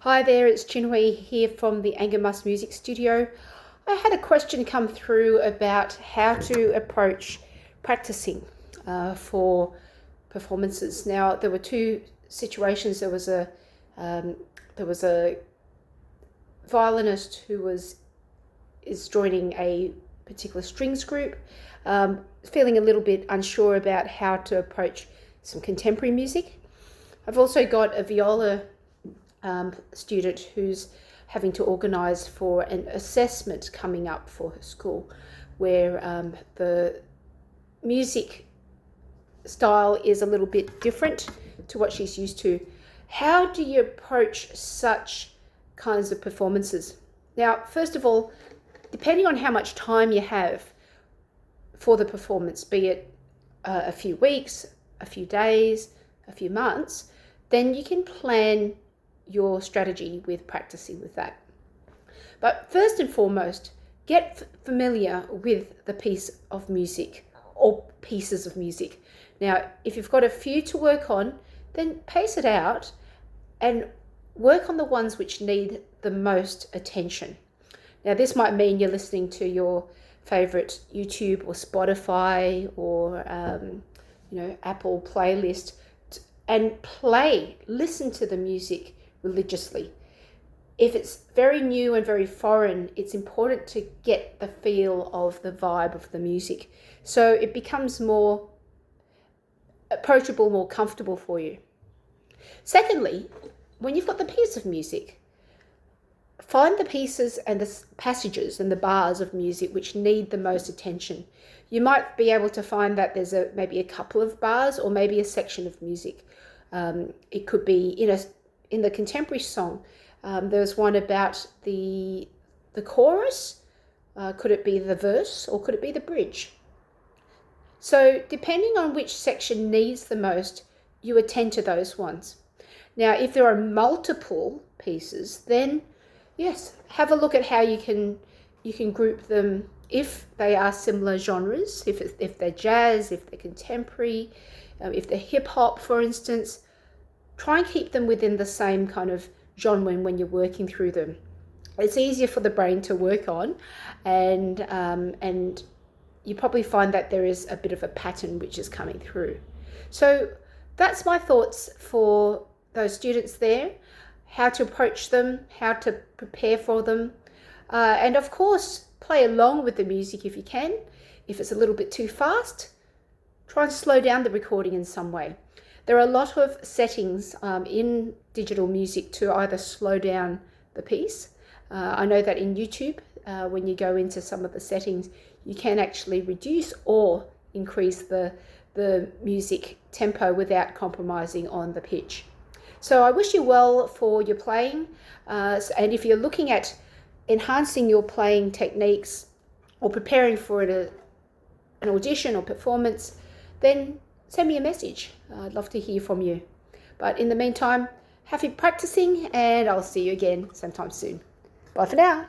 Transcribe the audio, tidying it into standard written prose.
Hi there, it's Chinhui here from the Angermus Music Studio. I had a question come through about how to approach practicing for performances. Now, there were two situations. There was a violinist who is joining a particular strings group, feeling a little bit unsure about how to approach some contemporary music. I've also got a viola student who's having to organise for an assessment coming up for her school, where the music style is a little bit different to what she's used to. How do you approach such kinds of performances? Now, first of all, depending on how much time you have for the performance, be it a few weeks, a few days, a few months, then you can plan your strategy with practicing with that. But first and foremost, get familiar with the piece of music or pieces of music. Now, if you've got a few to work on, then pace it out and work on the ones which need the most attention. Now, this might mean you're listening to your favorite YouTube or Spotify or Apple playlist and listen to the music religiously. If it's very new and very foreign, it's important to get the feel of the vibe of the music, so it becomes more approachable, more comfortable for you. Secondly, when you've got the piece of music, find the pieces and the passages and the bars of music which need the most attention. You might be able to find that there's maybe a couple of bars or maybe a section of music. It could be in the contemporary song. There's one about the chorus. Could it be the verse or could it be the bridge? So depending on which section needs the most, you attend to those ones. Now, if there are multiple pieces, then yes, have a look at how you can group them if they are similar genres, if they're jazz, if they're contemporary, if they're hip hop, for instance. Try and keep them within the same kind of genre when you're working through them. It's easier for the brain to work on, and you probably find that there is a bit of a pattern which is coming through. So that's my thoughts for those students there, how to approach them, how to prepare for them, and of course play along with the music if you can. If it's a little bit too fast, try and slow down the recording in some way. There are a lot of settings in digital music to either slow down the piece. I know that in YouTube, when you go into some of the settings, you can actually reduce or increase the music tempo without compromising on the pitch. So I wish you well for your playing. And if you're looking at enhancing your playing techniques or preparing for an audition or performance, then send me a message. I'd love to hear from you. But in the meantime, happy practicing, and I'll see you again sometime soon. Bye for now.